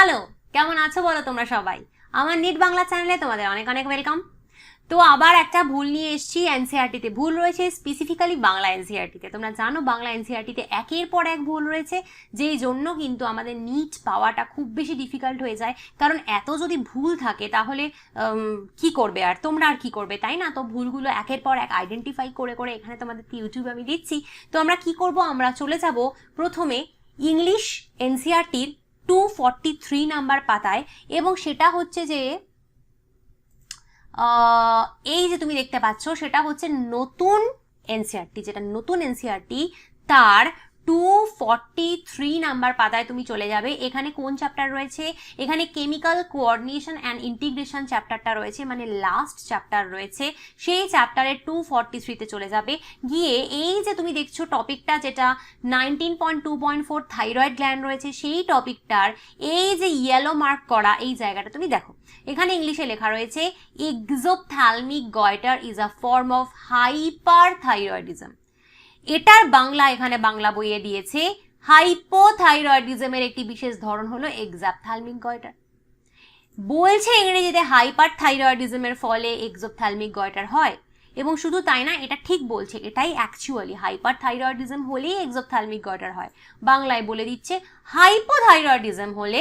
Hello, কেমন আছো বলো তোমরা সবাই? আমার নিট বাংলা চ্যানেলে তোমাদের অনেক অনেক ওয়েলকাম। তো আবার একটা ভুল নিয়ে এসেছি এনসিইআরটিতে। ভুল রয়েছে স্পেসিফিক্যালি বাংলা এনসিইআরটিতে। তোমরা জানো বাংলা এনসিইআরটিতে একের পর এক ভুল রয়েছে, যেই জন্য কিন্তু আমাদের নিট পাওয়াটা খুব বেশি ডিফিকাল্ট হয়ে যায়। কারণ এত যদি ভুল থাকে তাহলে কি করবে আর তোমরা আর কি করবে, তাই না? তো ভুলগুলো একের পর এক আইডেন্টিফাই করে করে এখানে তোমাদের ইউটিউবে আমি দিচ্ছি। তো আমরা কি করব, আমরা চলে যাব প্রথমে ইংলিশ এনসিইআরটির 243 নাম্বার পাতায়, এবং সেটা হচ্ছে যে এই যে তুমি দেখতে পাচ্ছ সেটা হচ্ছে নতুন এনসিইআরটি, যেটা নতুন এনসিইআরটি তার 243 নাম্বার পাতায় তুমি চলে যাবে। এখানে কোন চ্যাপ্টার রয়েছে? এখানে কেমিক্যাল কোঅর্ডিনেশন অ্যান্ড ইন্টিগ্রেশন চ্যাপ্টারটা রয়েছে, মানে লাস্ট চ্যাপ্টার রয়েছে। সেই চ্যাপ্টারের 243-তে চলে যাবে। গিয়ে এই যে তুমি দেখছো টপিকটা, যেটা 19.2.4 থাইরয়েড গ্ল্যান্ড রয়েছে, সেই টপিকটার এই যে ইয়েলো মার্ক করা এই জায়গাটা তুমি দেখো। এখানে ইংলিশে লেখা রয়েছে exophthalmic goitre is a form of hyperthyroidism. এটার বাংলা এখানে বাংলা বইয়ে দিয়েছে হাইপোথাইরয়েডিজমের একটি বিশেষ ধরন হলো এক্সোপথ্যালমিক গয়টার। বলছে ইংরেজিতে হাইপারথাইরয়েডিজমের ফলে এক্সোপথ্যালমিক গয়টার হয়, এবং শুধু তাই না, এটা ঠিক বলছে, এটাই অ্যাকচুয়ালি হাইপারথাইরয়েডিজম হলেই এক্সোপথ্যালমিক গয়টার হয়। বাংলায় বলে দিচ্ছে হাইপোথাইরয়েডিজম হলে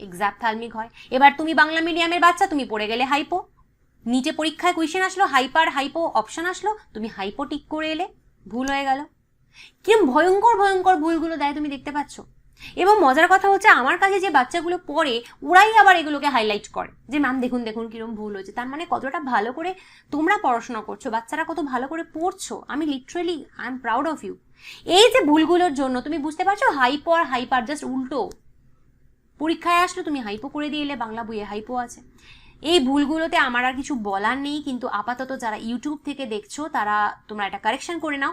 এক্সোপথ্যালমিক হয়। এবার তুমি বাংলা মিডিয়ামের বাচ্চা, তুমি পড়ে গেলে হাইপো, নিচে পরীক্ষায় কোয়েশ্চেন আসলো হাইপার হাইপো অপশন আসলো, তুমি হাইপো টিক করে এলে, ভুল হয়ে গেল। কি ভয়ঙ্কর ভয়ঙ্কর ভুলগুলো দেয় তুমি দেখতে পাচ্ছ। এবং মজার কথা হচ্ছে, আমার কাছে যে বাচ্চাগুলো পড়ে ওরাই আবার এগুলোকে হাইলাইট করে যে ম্যাম দেখুন দেখুন কিরকম ভুল হয়েছে। তার মানে কতটা ভালো করে তোমরা পড়াশোনা করছো, বাচ্চারা কত ভালো করে পড়ছো। আমি literally I am proud of you. এই যে ভুলগুলোর জন্য তুমি বুঝতে পারছো হাইপো আর হাইপার জাস্ট উল্টো। পরীক্ষায় আসলো তুমি হাইপো করে দিয়ে এলে, বাংলা বইয়ে হাইপো আছে। এই ভুলগুলোতে আমার আর কিছু বলার নেই, কিন্তু আপাতত যারা ইউটিউব থেকে দেখছো তারা তোমরা এটা কারেকশন করে নাও।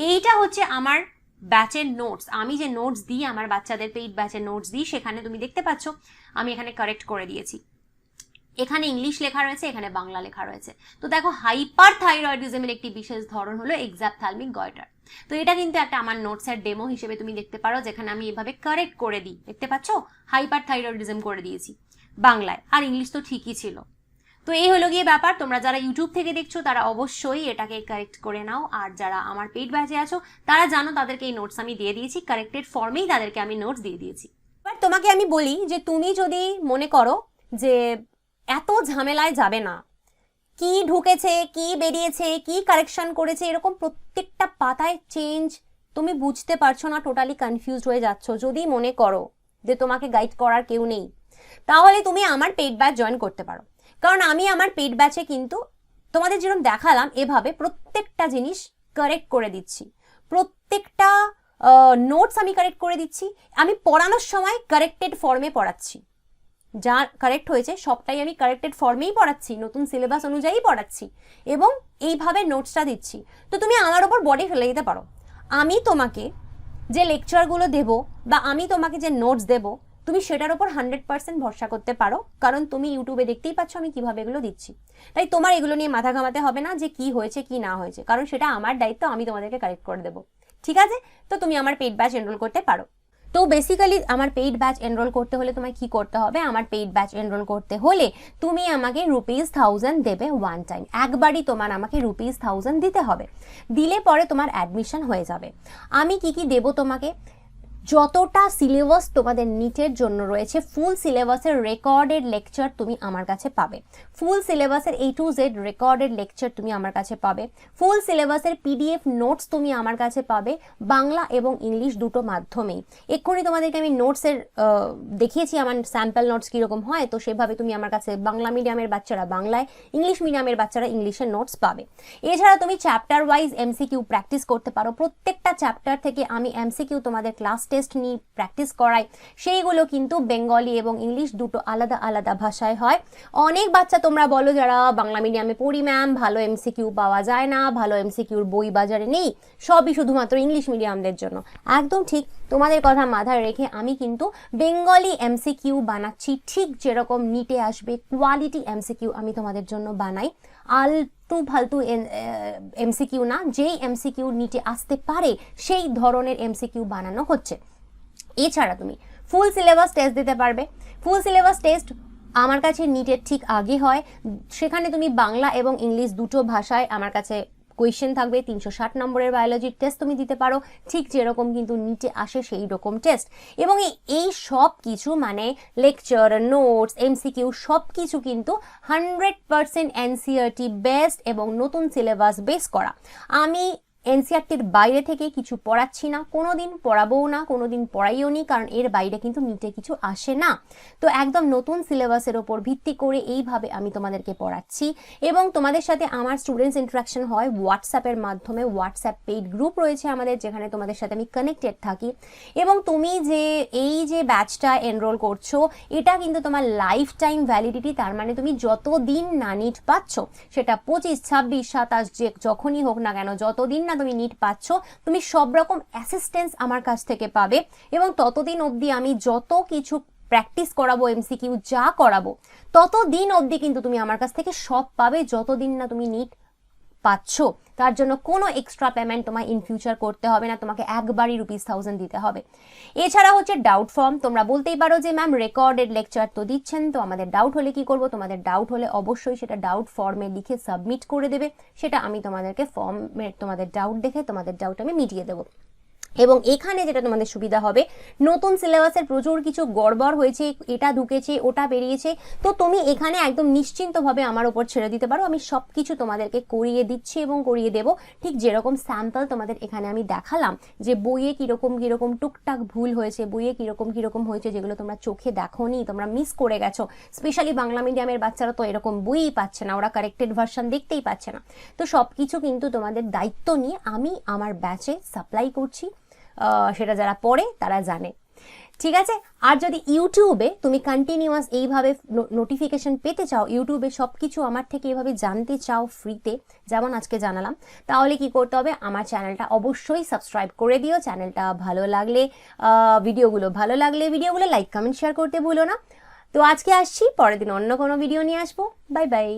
এইটা হচ্ছে আমার ব্যাচের নোটস। আমি যে নোটস দিই, আমার বাচ্চাদের পেইড ব্যাচের নোটস দিই, সেখানে তুমি দেখতে পাচ্ছ আমি এখানে কারেক্ট করে দিয়েছি। এখানে ইংলিশ লেখা রয়েছে, এখানে বাংলা লেখা রয়েছে। তো দেখো হাইপারথাইরয়েডিজমের একটি বিশেষ ধরন হলো এক্সোপথ্যালমিক গয়টার। তো এটা কিন্তু একটা আমার নোটসের ডেমো হিসেবে তুমি দেখতে পারো, যেখানে আমি এভাবে কারেক্ট করে দিই। দেখতে পাচ্ছ হাইপারথাইরয়েডিজম করে দিয়েছি বাংলায়, আর ইংলিশ তো ঠিকই ছিল। তো এই হলো গিয়ে ব্যাপার। তোমরা যারা ইউটিউব থেকে দেখছো তারা অবশ্যই এটাকে কারেক্ট করে নাও, আর যারা আমার পেইড ব্যাচে আছো তারা জানো তাদেরকে এই নোটস আমি দিয়ে দিয়েছি, কারেক্টেড ফর্মেই তাদেরকে আমি নোটস দিয়ে দিয়েছি। এবার তোমাকে আমি বলি যে তুমি যদি মনে করো যে এত ঝামেলায় যাবে না, কি ঢুকেছে কি বেরিয়েছে কি কারেকশন করেছে এরকম প্রত্যেকটা পাতায় চেঞ্জ তুমি বুঝতে পারছো না, টোটালি কনফিউজড হয়ে যাচ্ছ, যদি মনে করো যে তোমাকে গাইড করার কেউ নেই, তাহলে তুমি আমার পেইড ব্যাচ জয়েন করতে পারো। কারণ আমি আমার পেইড ব্যাচে কিন্তু তোমাদের যেরকম দেখালাম এভাবে প্রত্যেকটা জিনিস কারেক্ট করে দিচ্ছি, প্রত্যেকটা নোটস আমি কারেক্ট করে দিচ্ছি। আমি পড়ানোর সময় কারেক্টেড ফর্মে পড়াচ্ছি, যা কারেক্ট হয়েছে সবটাই আমি কারেক্টেড ফর্মেই পড়াচ্ছি, নতুন সিলেবাস অনুযায়ী পড়াচ্ছি, এবং এইভাবে নোটসটা দিচ্ছি। তো তুমি আমার ওপর বডি ফেলে দিতে পারো। আমি তোমাকে যে লেকচারগুলো দেবো বা আমি তোমাকে যে নোটস দেবো, তুমি সেটার ওপর 100% ভরসা করতে পারো, কারণ তুমি ইউটিউবে দেখতেই পাচ্ছ আমি কিভাবে এগুলো দিচ্ছি। তাই তোমার এগুলো নিয়ে মাথা ঘামাতে হবে না যে কি হয়েছে কি না হয়েছে, কারণ সেটা আমার দায়িত্ব, আমি তোমাদেরকে কারেক্ট করে দেবো। ঠিক আছে? তো তুমি আমার পেইড ব্যাচ এনরোল করতে পারো। তো বেসিক্যালি আমার পেইড ব্যাচ এনরোল করতে হলে তোমায় কি করতে হবে? আমার পেইড ব্যাচ এনরোল করতে হলে তুমি আমাকে ₹1000 দেবে ওয়ান টাইম, একবারই তোমার আমাকে ₹1000 দিতে হবে। দিলে পরে তোমার অ্যাডমিশন হয়ে যাবে। আমি কি কি দেবো তোমাকে? যতটা সিলেবাস তোমাদের নিটের জন্য রয়েছে, ফুল সিলেবাসের রেকর্ডেড লেকচার তুমি আমার কাছে পাবে। ফুল সিলেবাসের A to Z recorded lecture তুমি আমার কাছে পাবে। ফুল সিলেবাসের PDF নোটস তুমি আমার কাছে পাবে, বাংলা এবং ইংলিশ দুটো মাধ্যমেই। এক্ষুনি তোমাদেরকে আমি নোটসের দেখিয়েছি আমার স্যাম্পল নোটস কীরকম হয়, তো সেভাবে তুমি আমার কাছে বাংলা মিডিয়ামের বাচ্চারা বাংলায়, ইংলিশ মিডিয়ামের বাচ্চারা ইংলিশের নোটস পাবে। এছাড়া তুমি চ্যাপ্টার ওয়াইজ MCQ প্র্যাকটিস করতে পারো। প্রত্যেকটা চ্যাপ্টার থেকে আমি MCQ তোমাদের ক্লাস টেস্ট নিয়ে প্র্যাকটিস করাই, সেইগুলো কিন্তু বেঙ্গলি এবং ইংলিশ দুটো আলাদা আলাদা ভাষায় হয়। অনেক বাচ্চা তোমরা বলো যারা বাংলা মিডিয়ামে পড়ি ম্যাম ভালো MCQ পাওয়া যায় না, ভালো MCQর বই বাজারে নেই, সবই শুধুমাত্র ইংলিশ মিডিয়ামদের জন্য। একদম ঠিক, তোমাদের কথা মাথায় রেখে আমি কিন্তু বেঙ্গলি MCQ বানাচ্ছি, ঠিক যেরকম নিটে আসবে কোয়ালিটি MCQ আমি তোমাদের জন্য বানাই। আলতু ফালতু MCQ না, যেই MCQ নিটে আসতে পারে সেই ধরনের MCQ বানানো হচ্ছে। এছাড়া তুমি ফুল সিলেবাস টেস্ট দিতে পারবে। ফুল সিলেবাস টেস্ট আমার কাছে নিটের ঠিক আগে হয়, সেখানে তুমি বাংলা এবং ইংলিশ দুটো ভাষায় আমার কাছে কোয়েশ্চেন থাকবে, 360 নম্বরের বায়োলজির টেস্ট তুমি দিতে পারো, ঠিক যেরকম কিন্তু নিটে আসে সেই রকম টেস্ট। এবং এই সব কিছু মানে লেকচার, নোটস, এমসিকিউ সব কিছু কিন্তু 100% এনসিইআরটি বেস্ট এবং নতুন সিলেবাস বেস করা। আমি এনসিইআরটির বাইরে থেকে কিছু পড়াচ্ছি না, কোনোদিন পড়াবোও না, কোনোদিন পড়াইও নি, কারণ এর বাইরে কিন্তু নিটে কিছু আসে না। তো একদম নতুন সিলেবাসের ওপর ভিত্তি করে এইভাবে আমি তোমাদেরকে পড়াচ্ছি এবং তোমাদের সাথে আমার স্টুডেন্টস ইন্টারাকশন হয় হোয়াটসঅ্যাপের মাধ্যমে। হোয়াটসঅ্যাপ পেইড গ্রুপ রয়েছে আমাদের, যেখানে তোমাদের সাথে আমি কানেক্টেড থাকি। এবং তুমি যে ব্যাচটা এনরোল করছো এটা কিন্তু তোমার লাইফ টাইম ভ্যালিডিটি, তার মানে তুমি যতদিন না নিট পাচ্ছ, সেটা 25, 26, 27 যে যখনই হোক না কেন, যতদিন না তুমি নিট পাচ্ছ তুমি সব রকম অ্যাসিস্ট্যান্স আমার কাছ থেকে পাবে। এবং ততদিন অবধি আমি যত কিছু প্র্যাকটিস করাবো, এমসিকিউ যা করাবো, ততদিন অবধি কিন্তু তুমি আমার কাছ থেকে সব পাবে, যতদিন না তুমি নিট পাচ্ছ। তার জন্য কোনো এক্সট্রা পেমেন্ট তোমায় ইন ফিউচার করতে হবে না, তোমাকে একবারই ₹1000 দিতে হবে। এছাড়া হচ্ছে ডাউট ফর্ম। তোমরা বলতেই পারো যে ম্যাম রেকর্ডেড লেকচার তো দিচ্ছেন, তো আমাদের ডাউট হলে কি করব? তোমাদের ডাউট হলে অবশ্যই সেটা ডাউট ফর্মে লিখে সাবমিট করে দেবে, সেটা আমি তোমাদেরকে ফর্মে তোমাদের ডাউট দেখে তোমাদের ডাউট আমি মিটিয়ে দেবো। এবং এখানে যেটা তোমাদের সুবিধা হবে, নতুন সিলেবাসের প্রচুর কিছু গড়বড় হয়েছে, এটা ঢুকেছে, ওটা বেরিয়েছে, তো তুমি এখানে একদম নিশ্চিন্তভাবে আমার ওপর ছেড়ে দিতে পারো। আমি সব কিছু তোমাদেরকে করিয়ে দিচ্ছি এবং করিয়ে দেবো, ঠিক যেরকম স্যাম্পল তোমাদের এখানে আমি দেখালাম যে বইয়ে কীরকম কীরকম টুকটাক ভুল হয়েছে, বইয়ে কীরকম হয়েছে, যেগুলো তোমরা চোখে দেখোনি, তোমরা মিস করে গেছো। স্পেশালি বাংলা মিডিয়ামের বাচ্চারা তো এরকম বইই পাচ্ছে না, ওরা কারেক্টেড ভার্সন দেখতেই পাচ্ছে না। তো সব কিছু কিন্তু তোমাদের দায়িত্ব নিয়ে আমি আমার ব্যাচে সাপ্লাই করছি, সেটা যারা পড়ে তারা জানে। ঠিক আছে? আর যদি ইউটিউবে তুমি কন্টিনিউয়াস এইভাবে নোটিফিকেশন পেতে চাও, ইউটিউবে সব কিছু আমার থেকে এইভাবে জানতে চাও ফ্রিতে, যেমন আজকে জানালাম, তাহলে কি করতে হবে? আমার চ্যানেলটা অবশ্যই সাবস্ক্রাইব করে দিও। চ্যানেলটা ভালো লাগলে, ভিডিওগুলো লাইক, কমেন্ট, শেয়ার করতে ভুলো না। তো আজকে আসছি, পরের দিন অন্য কোনো ভিডিও নিয়ে আসবো। Bye bye.